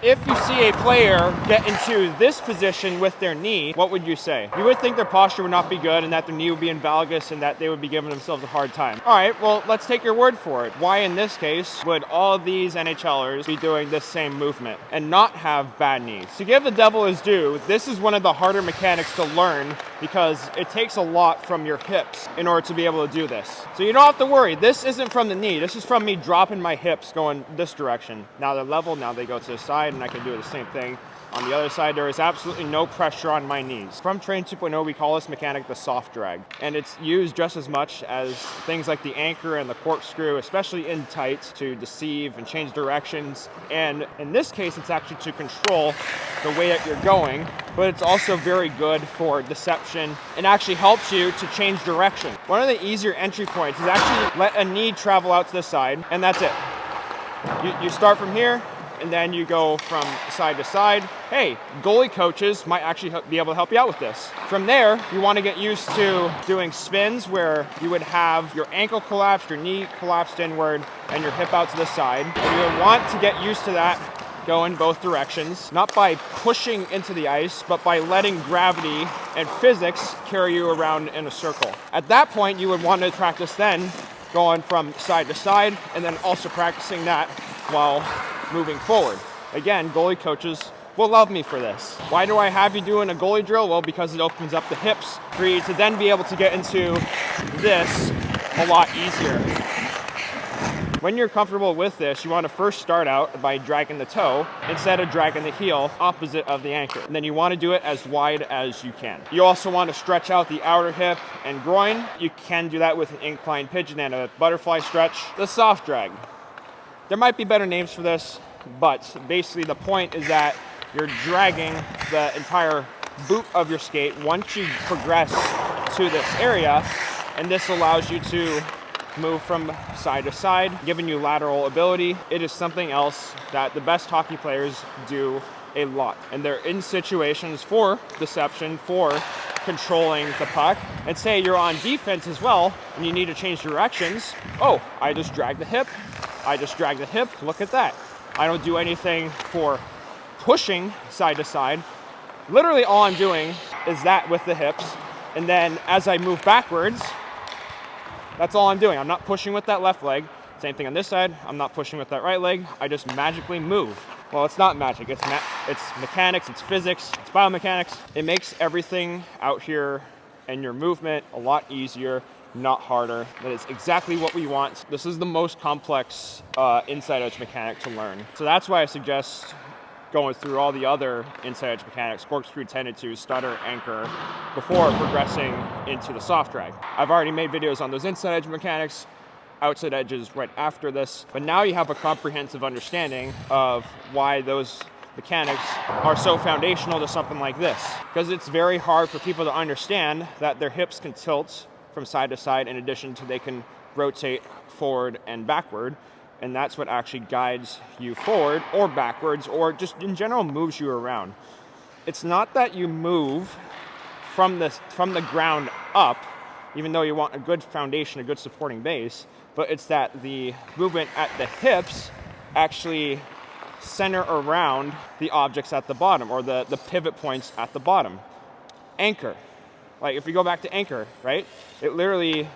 If you see a player get into this position with their knee, what would you say? You would think their posture would not be good and that their knee would be invalgus and that they would be giving themselves a hard time. All right, well, let's take your word for it. Why in this case would all of these NHLers be doing this same movement and not have bad knees? To give the devil his due, this is one of the harder mechanics to learn because it takes a lot from your hips in order to be able to do this. So you don't have to worry. This isn't from the knee. This is from me dropping my hips going this direction. Now they're level, now they go to the side, and I can do the same thing on the other side. There is absolutely no pressure on my knees. From Train 2.0, we call this mechanic the soft drag, and it's used just as much as things like the anchor and the corkscrew, especially in tight, to deceive and change directions. And in this case, it's actually to control the way that you're going, but it's also very good for deception and actually helps you to change direction. One of the easier entry points is actually let a knee travel out to the side, and that's it. You start from here, and then you go from side to side. Hey, goalie coaches might actually be able to help you out with this. From there, you want to get used to doing spins where you would have your ankle collapsed, your knee collapsed inward, and your hip out to the side. And you would want to get used to that, go in both directions, not by pushing into the ice, but by letting gravity and physics carry you around in a circle. At that point, you would want to practice then going from side to side, and then also practicing that while moving forward. Again, goalie coaches will love me for this. Why do I have you doing a goalie drill? Well, because it opens up the hips for you to then be able to get into this a lot easier. When you're comfortable with this, you want to first start out by dragging the toe instead of dragging the heel opposite of the anchor. And then you want to do it as wide as you can. You also want to stretch out the outer hip and groin. You can do that with an inclined pigeon and a butterfly stretch. The soft drag. There might be better names for this, but basically the point is that you're dragging the entire boot of your skate once you progress to this area, and this allows you to move from side to side, giving you lateral ability. It is something else that the best hockey players do a lot, and they're in situations for deception, for controlling the puck. And say you're on defense as well and you need to change directions. Oh, I just drag the hip, look at that. I don't do anything for pushing side to side. Literally all I'm doing is that with the hips, and then as I move backwards, that's all I'm doing. I'm not pushing with that left leg. Same thing on this side. I'm not pushing with that right leg. I just magically move. Well, it's not magic. It's mechanics, it's physics, it's biomechanics. It makes everything out here and your movement a lot easier, not harder. That is exactly what we want. This is the most complex inside edge mechanic to learn. So that's why I suggest going through all the other inside edge mechanics, corkscrew, 10-2, stutter, anchor, before progressing into the soft drag. I've already made videos on those inside edge mechanics, outside edges right after this, but now you have a comprehensive understanding of why those mechanics are so foundational to something like this. Because it's very hard for people to understand that their hips can tilt from side to side in addition to they can rotate forward and backward. And that's what actually guides you forward or backwards, or just in general moves you around. It's not that you move from the ground up, even though you want a good foundation, a good supporting base, but it's that the movement at the hips actually center around the objects at the bottom, or the pivot points at the bottom. Anchor. Like if we go back to anchor, right? It literally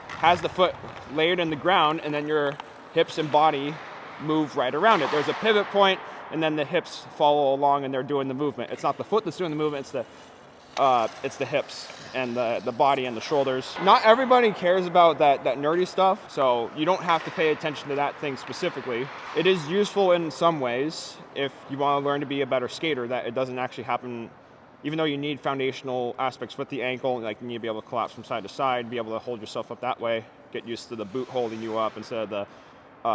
has the foot layered in the ground, and then your hips and body move right around it. There's a pivot point, and then the hips follow along and they're doing the movement. It's not the foot that's doing the movement, it's the hips and the body and the shoulders. Not everybody cares about that nerdy stuff, so you don't have to pay attention to that thing specifically. It is useful in some ways if you want to learn to be a better skater, that it doesn't actually happen, even though you need foundational aspects with the ankle, like you need to be able to collapse from side to side, be able to hold yourself up that way, get used to the boot holding you up instead of the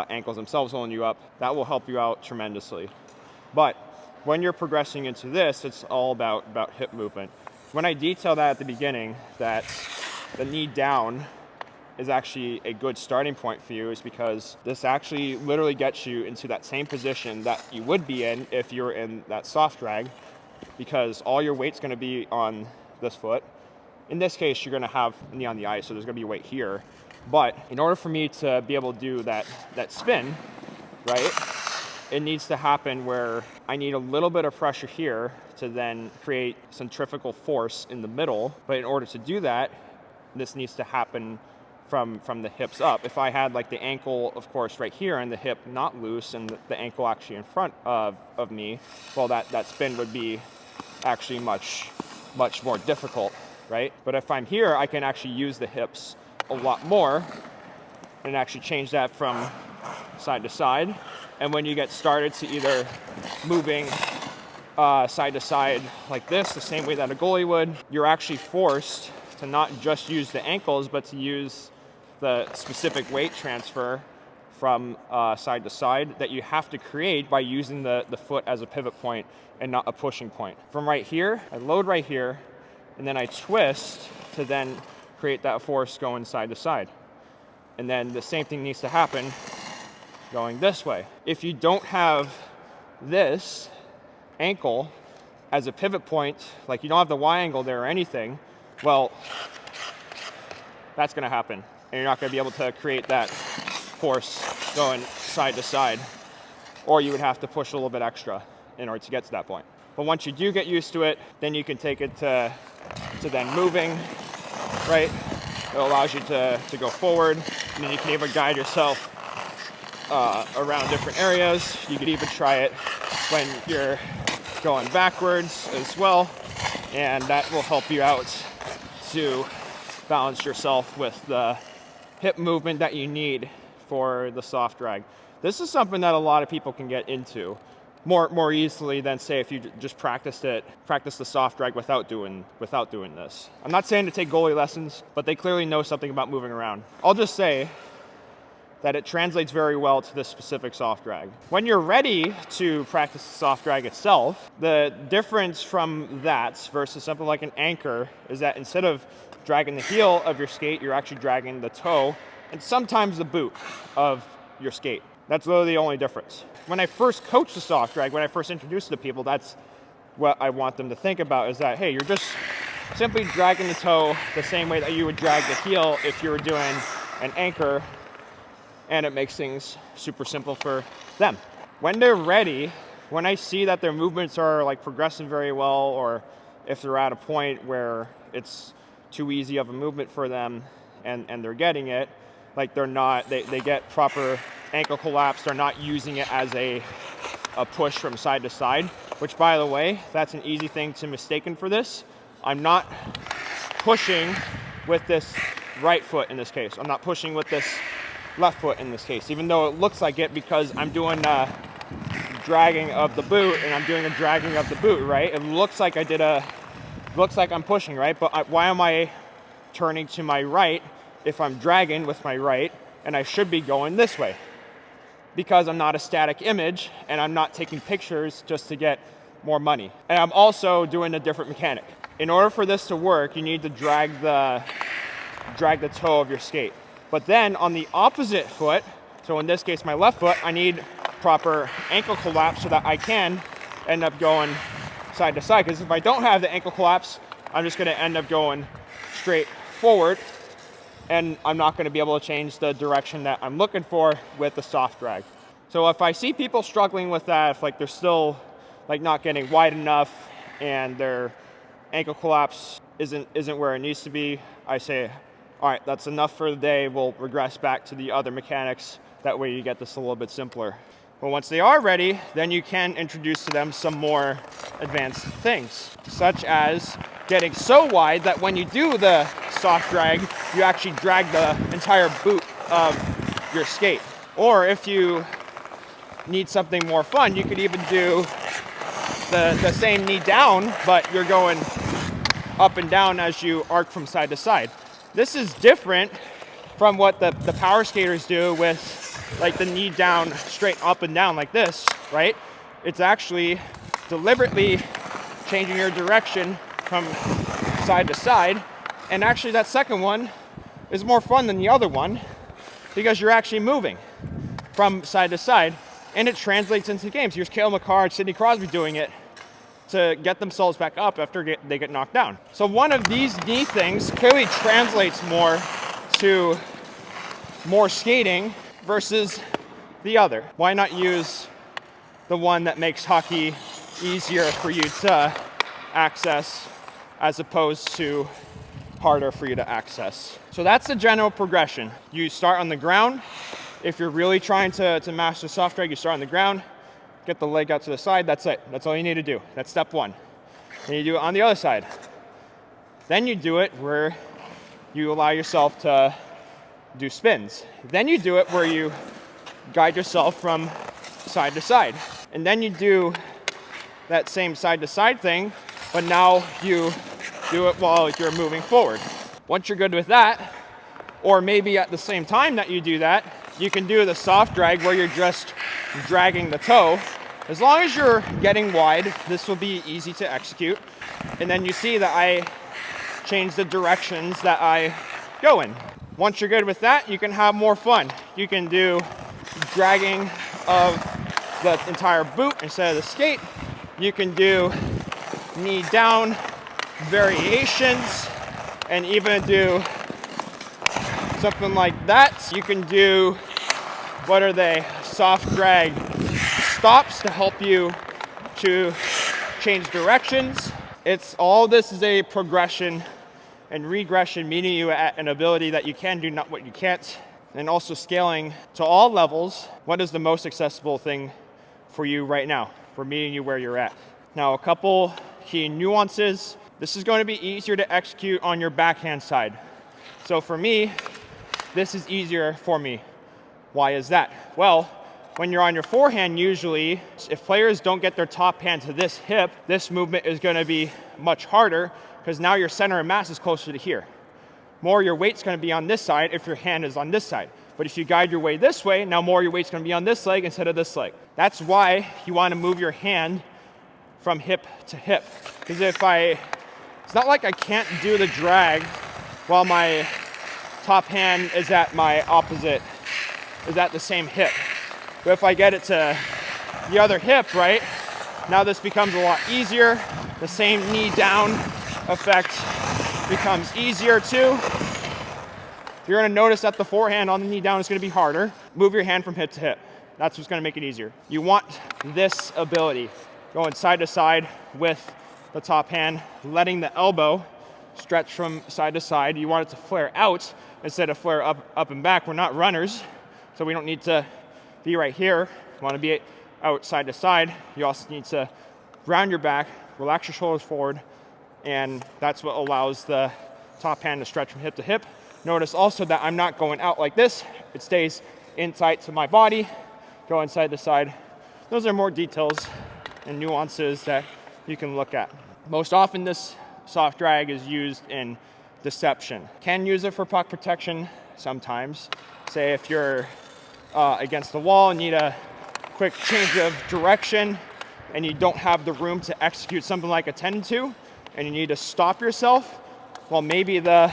ankles themselves holding you up. That will help you out tremendously. But when you're progressing into this, it's all about hip movement. When I detail that at the beginning, that the knee down is actually a good starting point for you, is because this actually literally gets you into that same position that you would be in if you're in that soft drag, because all your weight's going to be on this foot. In this case, you're going to have knee on the ice, so there's going to be weight here. But in order for me to be able to do that spin, right, it needs to happen where I need a little bit of pressure here to then create centrifugal force in the middle. But in order to do that, this needs to happen from the hips up. If I had like the ankle, of course, right here and the hip not loose and the ankle actually in front of me, well, that spin would be actually much more difficult, right? But if I'm here, I can actually use the hips a lot more and actually change that from side to side. And when you get started to either moving side to side like this, the same way that a goalie would, you're actually forced to not just use the ankles, but to use the specific weight transfer from side to side that you have to create by using the foot as a pivot point and not a pushing point. From right here, I load right here, and then I twist to then create that force going side to side. And then the same thing needs to happen going this way. If you don't have this ankle as a pivot point, like you don't have the Y angle there or anything, well, that's gonna happen. And you're not gonna be able to create that force going side to side, or you would have to push a little bit extra in order to get to that point. But once you do get used to it, then you can take it to then moving, right? It allows you to go forward, and then you can even guide yourself around different areas. You could even try it when you're going backwards as well, and that will help you out to balance yourself with the hip movement that you need for the soft drag. This is something that a lot of people can get into more easily than, say, if you just practice the soft drag without doing this. I'm not saying to take goalie lessons, but they clearly know something about moving around. I'll just say that it translates very well to this specific soft drag. When you're ready to practice the soft drag itself, the difference from that versus something like an anchor is that instead of dragging the heel of your skate, you're actually dragging the toe and sometimes the boot of your skate. That's literally the only difference. When I first coach the soft drag, when I first introduce it to people, that's what I want them to think about, is that, hey, you're just simply dragging the toe the same way that you would drag the heel if you were doing an anchor, and it makes things super simple for them. When they're ready, when I see that their movements are like progressing very well, or if they're at a point where it's too easy of a movement for them and they're getting it, like they get proper ankle collapse, they're not using it as a push from side to side, which, by the way, that's an easy thing to mistaken for this. I'm not pushing with this right foot in this case. I'm not pushing with this left foot in this case, even though it looks like it, because I'm doing dragging of the boot and I'm doing a dragging of the boot, right? It looks like looks like I'm pushing, right? But why am I turning to my right if I'm dragging with my right and I should be going this way? Because I'm not a static image and I'm not taking pictures just to get more money. And I'm also doing a different mechanic. In order for this to work, you need to drag the toe of your skate. But then on the opposite foot, so in this case my left foot, I need proper ankle collapse so that I can end up going side to side. Because if I don't have the ankle collapse, I'm just gonna end up going straight forward, and I'm not gonna be able to change the direction that I'm looking for with the soft drag. So if I see people struggling with that, if like they're still like not getting wide enough and their ankle collapse isn't where it needs to be, I say, all right, that's enough for the day. We'll regress back to the other mechanics. That way you get this a little bit simpler. But once they are ready, then you can introduce to them some more advanced things, such as getting so wide that when you do the soft drag, you actually drag the entire boot of your skate. Or if you need something more fun, you could even do the same knee down, but you're going up and down as you arc from side to side. This is different from what the power skaters do with like the knee down straight up and down like this, right? It's actually deliberately changing your direction from side to side. And actually that second one is more fun than the other one because you're actually moving from side to side, and it translates into games. Here's Cale Makar and Sidney Crosby doing it to get themselves back up after they get knocked down. So one of these knee things clearly translates more to more skating versus the other. Why not use the one that makes hockey easier for you to access as opposed to harder for you to access. So that's the general progression. You start on the ground. If you're really trying to master soft drag, you start on the ground, get the leg out to the side, that's it. That's all you need to do. That's step one. Then you do it on the other side. Then you do it where you allow yourself to do spins. Then you do it where you guide yourself from side to side. And then you do that same side to side thing, but now you do it while you're moving forward. Once you're good with that, or maybe at the same time that you do that, you can do the soft drag where you're just dragging the toe. As long as you're getting wide, this will be easy to execute. And then you see that I change the directions that I go in. Once you're good with that, you can have more fun. You can do dragging of the entire boot instead of the skate. You can do knee down variations and even do something like that. You can do, what are they? Soft drag stops to help you to change directions. All this is a progression and regression, meeting you at an ability that you can do, not what you can't. And also scaling to all levels. What is the most accessible thing for you right now? For meeting you where you're at. Now, a couple key nuances. This is going to be easier to execute on your backhand side. So for me, this is easier for me. Why is that? Well, when you're on your forehand, usually, if players don't get their top hand to this hip, this movement is going to be much harder because now your center of mass is closer to here. More your weight's going to be on this side if your hand is on this side. But if you guide your way this way, now more your weight's going to be on this leg instead of this leg. That's why you want to move your hand from hip to hip. Because it's not like I can't do the drag while my top hand is at my opposite, is at the same hip. But if I get it to the other hip, right, now this becomes a lot easier. The same knee down effect becomes easier too. You're going to notice that the forehand on the knee down is going to be harder. Move your hand from hip to hip. That's what's going to make it easier. You want this ability, going side to side with the top hand, letting the elbow stretch from side to side. You want it to flare out instead of flare up and back. We're not runners, so we don't need to be right here. You want to be out side to side. You also need to round your back, relax your shoulders forward, and that's what allows the top hand to stretch from hip to hip. Notice also that I'm not going out like this. It stays in tight to my body, going side to side. Those are more details and nuances that you can look at. Most often this soft drag is used in deception. Can use it for puck protection sometimes. Say if you're against the wall and need a quick change of direction and you don't have the room to execute something like a 10-2 and you need to stop yourself, well, maybe the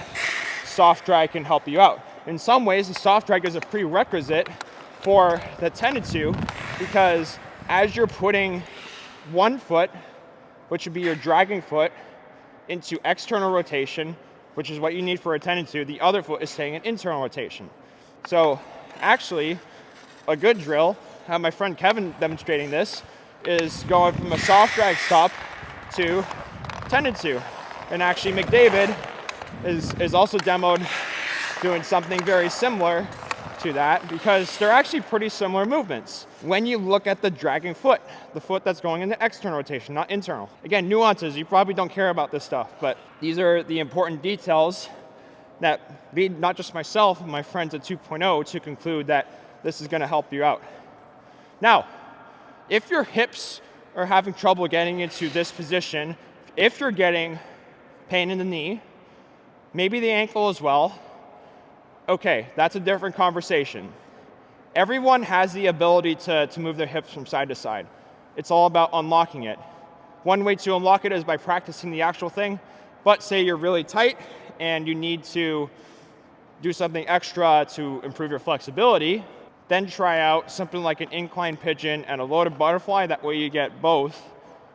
soft drag can help you out. In some ways, the soft drag is a prerequisite for the 10-2 because as you're putting one foot, which would be your dragging foot, into external rotation, which is what you need for a 10-2, the other foot is staying in internal rotation. So actually, a good drill, I have my friend Kevin demonstrating this, is going from a soft drag stop to 10-2. And actually McDavid is also demoed doing something very similar to that because they're actually pretty similar movements. When you look at the dragging foot, the foot that's going into external rotation, not internal. Again, nuances, you probably don't care about this stuff, but these are the important details that lead not just myself and my friends at 2.0 to conclude that this is gonna help you out. Now, if your hips are having trouble getting into this position, if you're getting pain in the knee, maybe the ankle as well, okay, that's a different conversation. Everyone has the ability to move their hips from side to side. It's all about unlocking it. One way to unlock it is by practicing the actual thing, but say you're really tight and you need to do something extra to improve your flexibility, then try out something like an incline pigeon and a loaded butterfly. That way you get both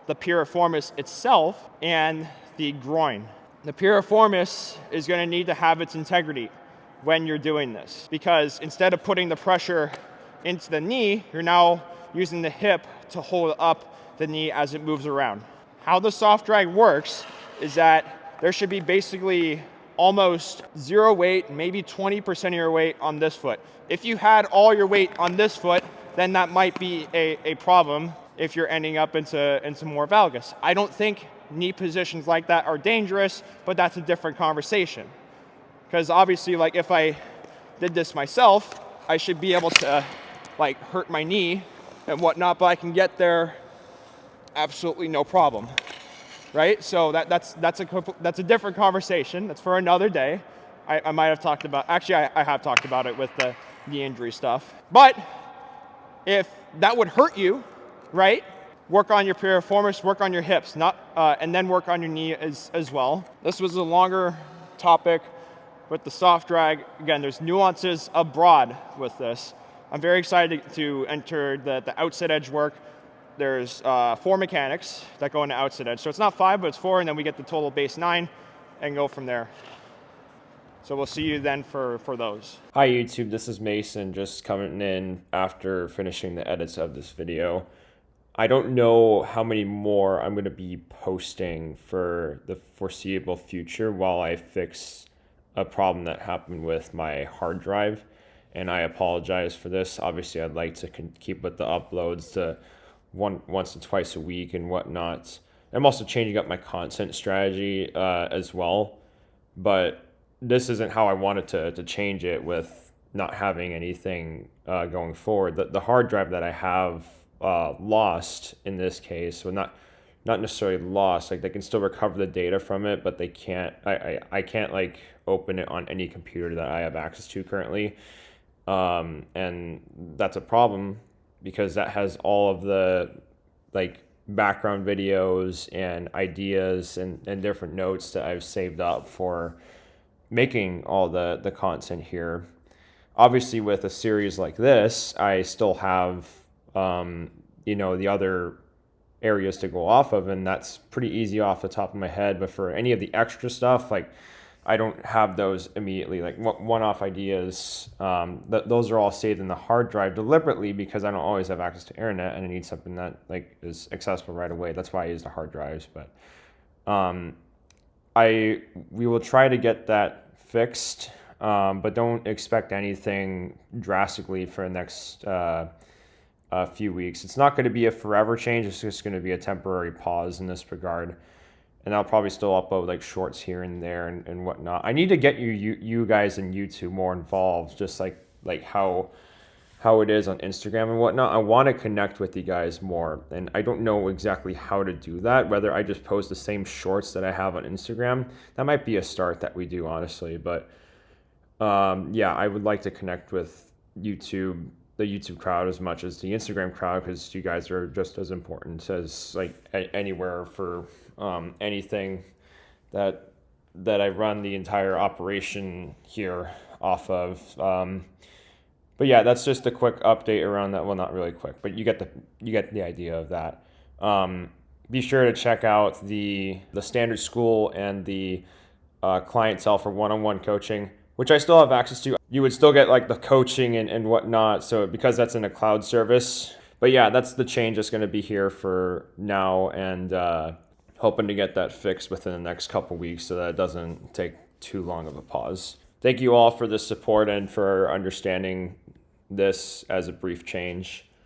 the piriformis itself and the groin. The piriformis is going to need to have its integrity when you're doing this, because instead of putting the pressure into the knee, you're now using the hip to hold up the knee as it moves around. How the soft drag works is that there should be basically almost zero weight, maybe 20% of your weight on this foot. If you had all your weight on this foot, then that might be a problem if you're ending up into more valgus. I don't think knee positions like that are dangerous, but that's a different conversation. Because obviously, like if I did this myself, I should be able to like hurt my knee and whatnot, but I can get there absolutely no problem, right? So that's a different conversation. That's for another day. I might have talked about, actually I have talked about it with the knee injury stuff. But if that would hurt you, right? Work on your piriformis, work on your hips, and then work on your knee as well. This was a longer topic with the soft drag. Again, there's nuances abroad with this. I'm very excited to enter the outside edge work. There's 4 mechanics that go into outside edge. So it's not 5, but it's 4, and then we get the total base 9 and go from there. So we'll see you then for those. Hi YouTube, this is Mason, just coming in after finishing the edits of this video. I don't know how many more I'm going to be posting for the foreseeable future while I fix a problem that happened with my hard drive, and I apologize for this. Obviously, I'd like to keep with the uploads to once or twice a week and whatnot. I'm also changing up my content strategy as well, but this isn't how I wanted to change it with not having anything going forward. The hard drive that I have lost in this case, well, not necessarily lost, like they can still recover the data from it, but they can't, I can't like open it on any computer that I have access to currently. And that's a problem because that has all of the like background videos and ideas and different notes that I've saved up for making all the content here. Obviously with a series like this, I still have, the other areas to go off of, and that's pretty easy off the top of my head. But for any of the extra stuff, like I don't have those immediately, like one-off ideas. Those are all saved in the hard drive deliberately because I don't always have access to internet and I need something that like is accessible right away. That's why I use the hard drives. But we will try to get that fixed, but don't expect anything drastically for the next few weeks. It's not going to be a forever change. It's just going to be a temporary pause in this regard. And I'll probably still upload like shorts here and there and whatnot. I need to get you guys in YouTube more involved, just like how it is on Instagram and whatnot. I want to connect with you guys more, and I don't know exactly how to do that. Whether I just post the same shorts that I have on Instagram, that might be a start that we do, honestly. But yeah, I would like to connect with the YouTube crowd as much as the Instagram crowd, because you guys are just as important as like anywhere for anything that I run the entire operation here off of. But yeah, that's just a quick update around that. Well, not really quick, but you get the idea of that. Be sure to check out the standard school and the clientele for one-on-one coaching, which I still have access to. You would still get like the coaching and whatnot, so because that's in a cloud service. But yeah, that's the change that's going to be here for now, and hoping to get that fixed within the next couple weeks so that it doesn't take too long of a pause. Thank you all for the support and for understanding this as a brief change.